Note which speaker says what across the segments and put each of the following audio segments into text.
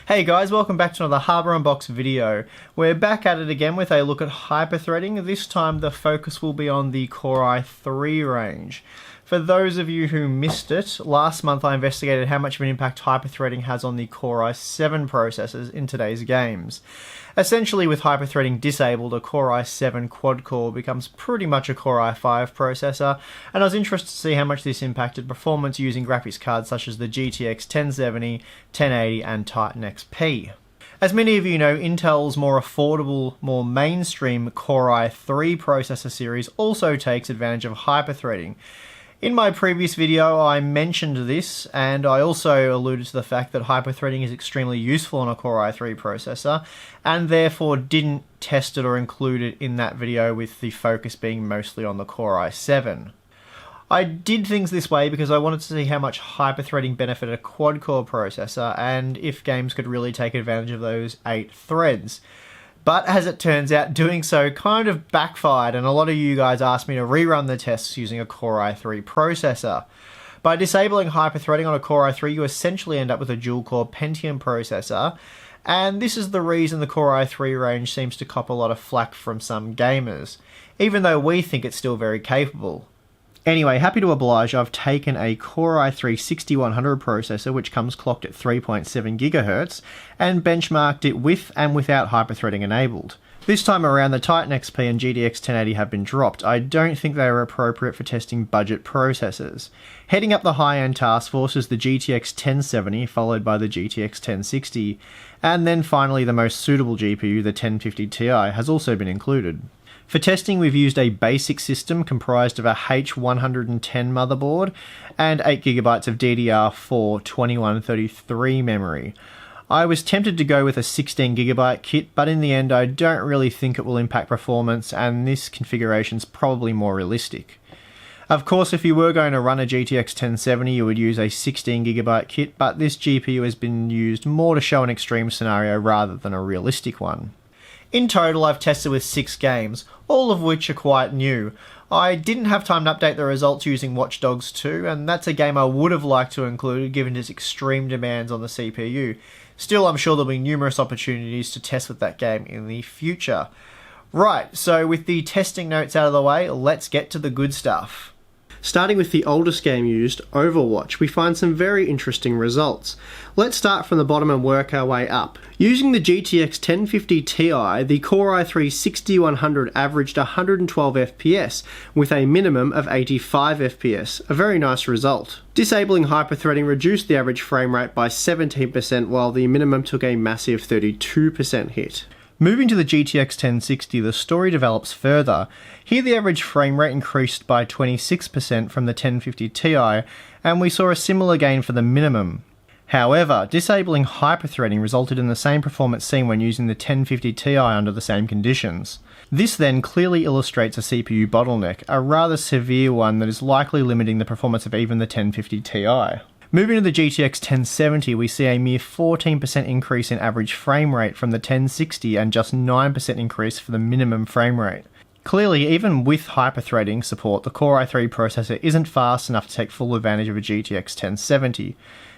Speaker 1: Hey guys, welcome back to another Harbour Unboxed video. We're back at it again with a look at hyperthreading. This time the focus will be on the Core i3 range. For those of you who missed it, last month I investigated how much of an impact hyperthreading has on the Core i7 processors in today's games. Essentially, with hyperthreading disabled, a Core i7 quad-core becomes pretty much a Core i5 processor, and I was interested to see how much this impacted performance using graphics cards such as the GTX 1070, 1080 and Titan XP. As many of you know, Intel's more affordable, more mainstream Core i3 processor series also takes advantage of hyperthreading. In my previous video I mentioned this, and I also alluded to the fact that hyperthreading is extremely useful on a Core i3 processor, and therefore didn't test it or include it in that video, with the focus being mostly on the Core i7. I did things this way because I wanted to see how much hyperthreading benefited a quad-core processor, and if games could really take advantage of those 8 threads. But as it turns out, doing so kind of backfired, and a lot of you guys asked me to rerun the tests using a Core i3 processor. By disabling hyperthreading on a Core i3, you essentially end up with a dual-core Pentium processor, and this is the reason the Core i3 range seems to cop a lot of flack from some gamers, even though we think it's still very capable. Anyway, happy to oblige, I've taken a Core i3 6100 processor which comes clocked at 3.7 GHz and benchmarked it with and without hyperthreading enabled. This time around the Titan XP and GTX 1080 have been dropped. I don't think they are appropriate for testing budget processors. Heading up the high-end task force is the GTX 1070 followed by the GTX 1060, and then finally the most suitable GPU, the 1050 Ti, has also been included. For testing, we've used a basic system comprised of a H110 motherboard and 8GB of DDR4 2133 memory. I was tempted to go with a 16GB kit, but in the end I don't really think it will impact performance, and this configuration's probably more realistic. Of course, if you were going to run a GTX 1070, you would use a 16GB kit, but this GPU has been used more to show an extreme scenario rather than a realistic one. In total, I've tested with 6 games, all of which are quite new. I didn't have time to update the results using Watch Dogs 2, and that's a game I would have liked to include given its extreme demands on the CPU. Still, I'm sure there'll be numerous opportunities to test with that game in the future. Right, so with the testing notes out of the way, let's get to the good stuff. Starting with the oldest game used, Overwatch, we find some very interesting results. Let's start from the bottom and work our way up. Using the GTX 1050 Ti, the Core i3 6100 averaged 112 FPS, with a minimum of 85 FPS, a very nice result. Disabling hyperthreading reduced the average frame rate by 17%, while the minimum took a massive 32% hit. Moving to the GTX 1060, the story develops further. Here the average frame rate increased by 26% from the 1050 Ti, and we saw a similar gain for the minimum. However, disabling hyperthreading resulted in the same performance seen when using the 1050 Ti under the same conditions. This then clearly illustrates a CPU bottleneck, a rather severe one that is likely limiting the performance of even the 1050 Ti. Moving to the GTX 1070, we see a mere 14% increase in average frame rate from the 1060 and just 9% increase for the minimum frame rate. Clearly, even with hyperthreading support, the Core i3 processor isn't fast enough to take full advantage of a GTX 1070.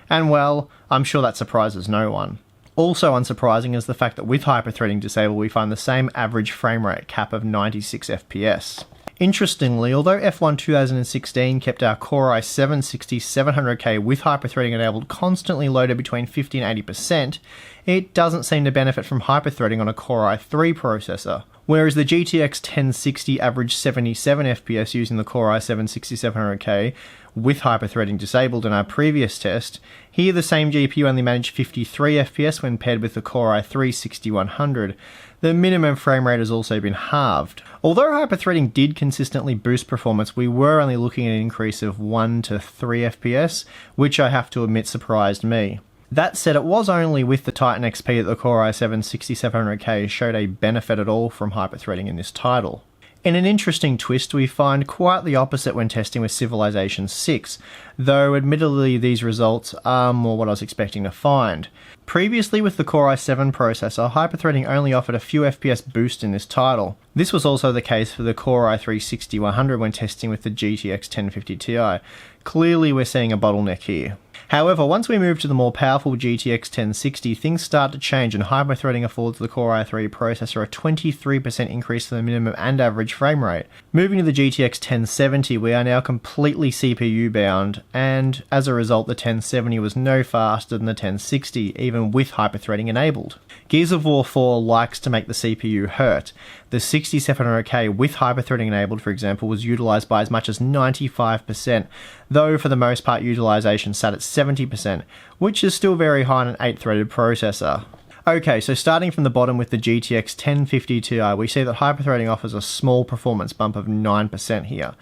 Speaker 1: And well, I'm sure that surprises no one. Also unsurprising is the fact that with hyperthreading disabled, we find the same average frame rate cap of 96 FPS. Interestingly, although F1 2016 kept our Core i7 6700K with hyperthreading enabled constantly loaded between 50 and 80%, it doesn't seem to benefit from hyperthreading on a Core i3 processor. Whereas the GTX 1060 averaged 77 FPS using the Core i7 6700K with hyperthreading disabled in our previous test, here the same GPU only managed 53 FPS when paired with the Core i3 6100. The minimum frame rate has also been halved. Although hyperthreading did consistently boost performance, we were only looking at an increase of 1 to 3 FPS, which I have to admit surprised me. That said, it was only with the Titan XP that the Core i7 6700K showed a benefit at all from hyperthreading in this title. In an interesting twist, we find quite the opposite when testing with Civilization 6, though admittedly these results are more what I was expecting to find. Previously with the Core i7 processor, hyperthreading only offered a few FPS boost in this title. This was also the case for the Core i3 6100 when testing with the GTX 1050 Ti. Clearly we're seeing a bottleneck here. However, once we move to the more powerful GTX 1060, things start to change and hyperthreading affords the Core i3 processor a 23% increase to the minimum and average frame rate. Moving to the GTX 1070, we are now completely CPU bound, and as a result the 1070 was no faster than the 1060, even with hyperthreading enabled. Gears of War 4 likes to make the CPU hurt. The 6700K with hyperthreading enabled, for example, was utilised by as much as 95%, though for the most part utilisation sat at 70%, which is still very high on an 8-threaded processor. Okay, so starting from the bottom with the GTX 1050 Ti, we see that hyperthreading offers a small performance bump of 9% here.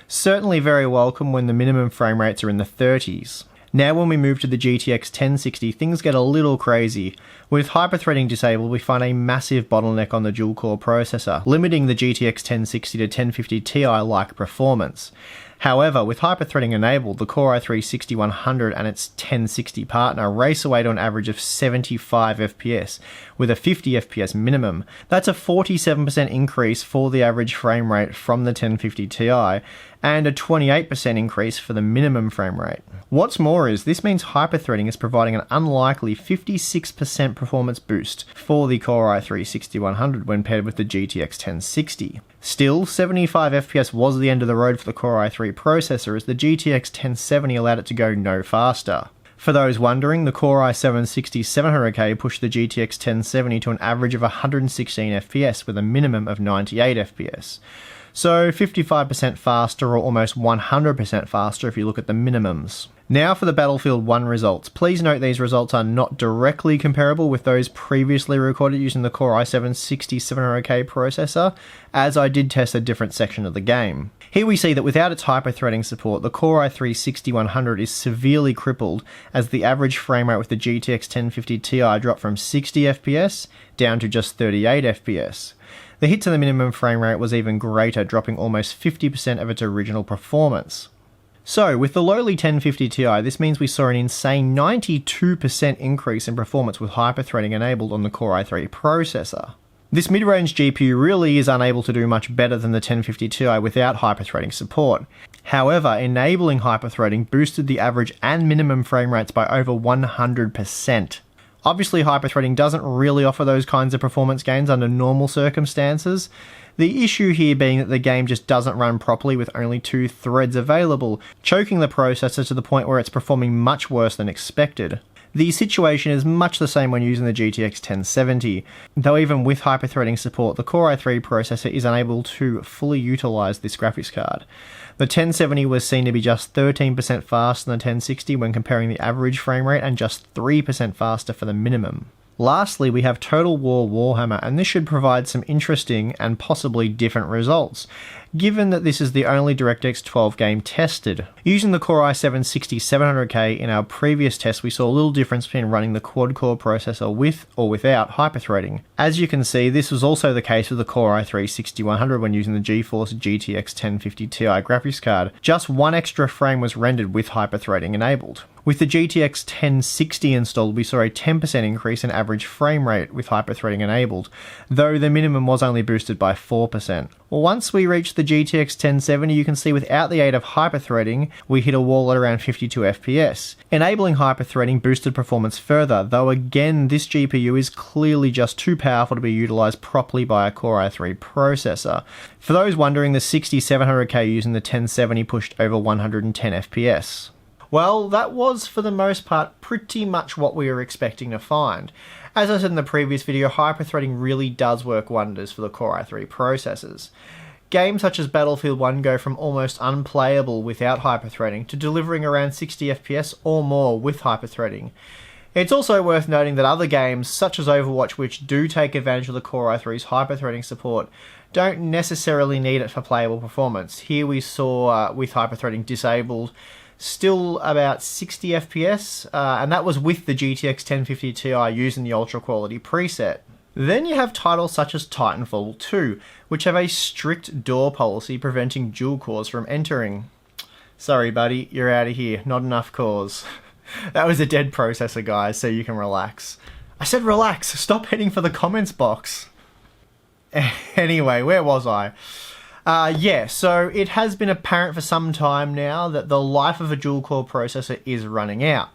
Speaker 1: Certainly very welcome when the minimum frame rates are in the 30s. Now when we move to the GTX 1060, things get a little crazy. With hyperthreading disabled, we find a massive bottleneck on the dual-core processor, limiting the GTX 1060 to 1050 Ti-like performance. However, with hyperthreading enabled, the Core i3 6100 and its 1060 partner race away to an average of 75 FPS, with a 50 FPS minimum. That's a 47% increase for the average frame rate from the 1050 Ti, and a 28% increase for the minimum frame rate. What's more is, this means hyperthreading is providing an unlikely 56% performance boost for the Core i3 6100 when paired with the GTX 1060. Still, 75 FPS was the end of the road for the Core i3 processor, as the GTX 1070 allowed it to go no faster. For those wondering, the Core i7 6700K pushed the GTX 1070 to an average of 116 FPS with a minimum of 98 FPS. So 55% faster, or almost 100% faster if you look at the minimums. Now for the Battlefield 1 results. Please note these results are not directly comparable with those previously recorded using the Core i7 6700K processor, as I did test a different section of the game. Here we see that without its hyperthreading support, the Core i3 6100 is severely crippled, as the average frame rate with the GTX 1050 Ti dropped from 60 FPS down to just 38 FPS. The hit to the minimum frame rate was even greater, dropping almost 50% of its original performance. So, with the lowly 1050 Ti, this means we saw an insane 92% increase in performance with hyperthreading enabled on the Core i3 processor. This mid-range GPU really is unable to do much better than the 1050 Ti without hyperthreading support. However, enabling hyperthreading boosted the average and minimum frame rates by over 100%. Obviously, hyperthreading doesn't really offer those kinds of performance gains under normal circumstances, the issue here being that the game just doesn't run properly with only 2 threads available, choking the processor to the point where it's performing much worse than expected. The situation is much the same when using the GTX 1070, though even with hyperthreading support, the Core i3 processor is unable to fully utilise this graphics card. The 1070 was seen to be just 13% faster than the 1060 when comparing the average frame rate, and just 3% faster for the minimum. Lastly, we have Total War Warhammer, and this should provide some interesting and possibly different results, given that this is the only DirectX 12 game tested. Using the Core i7 6700K in our previous test, we saw a little difference between running the quad-core processor with or without hyperthreading. As you can see, this was also the case with the Core i3 6100 when using the GeForce GTX 1050 Ti graphics card. Just one extra frame was rendered with hyperthreading enabled. With the GTX 1060 installed, we saw a 10% increase in average frame rate with hyperthreading enabled, though the minimum was only boosted by 4%. Once we reached the GTX 1070, you can see without the aid of hyperthreading, we hit a wall at around 52 FPS. Enabling hyperthreading boosted performance further, though again this GPU is clearly just too powerful to be utilised properly by a Core i3 processor. For those wondering, the 6700K using the 1070 pushed over 110 FPS. Well, that was, for the most part, pretty much what we were expecting to find. As I said in the previous video, hyperthreading really does work wonders for the Core i3 processors. Games such as Battlefield 1 go from almost unplayable without hyperthreading to delivering around 60 FPS or more with hyperthreading. It's also worth noting that other games, such as Overwatch, which do take advantage of the Core i3's hyperthreading support, don't necessarily need it for playable performance. Here we saw, with hyperthreading disabled, still about 60 FPS, and that was with the GTX 1050 Ti using the ultra quality preset. Then you have titles such as Titanfall 2, which have a strict door policy preventing dual cores from entering. Sorry buddy, you're out of here, not enough cores. That was a dead processor, guys, so you can relax. I said relax, stop heading for the comments box. Anyway, where was I? Yeah, so it has been apparent for some time now that the life of a dual-core processor is running out.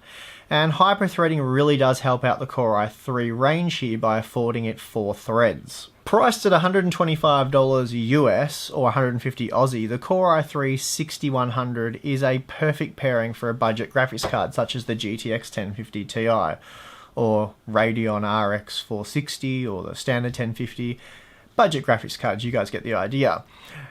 Speaker 1: And hyper-threading really does help out the Core i3 range here by affording it 4 threads. Priced at $125 US or 150 Aussie, the Core i3 6100 is a perfect pairing for a budget graphics card such as the GTX 1050 Ti or Radeon RX 460 or the standard 1050. Budget graphics cards, you guys get the idea.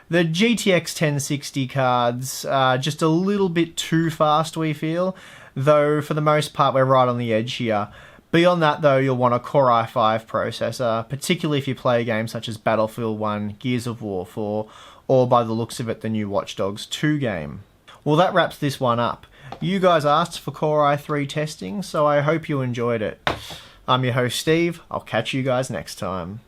Speaker 1: The GTX 1060 cards are just a little bit too fast, we feel, though for the most part we're right on the edge here. Beyond that though, you'll want a Core i5 processor, particularly if you play games such as Battlefield 1, Gears of War 4, or by the looks of it the new Watch Dogs 2 game. Well, that wraps this one up. You guys asked for Core i3 testing, so I hope you enjoyed it. I'm your host Steve, I'll catch you guys next time.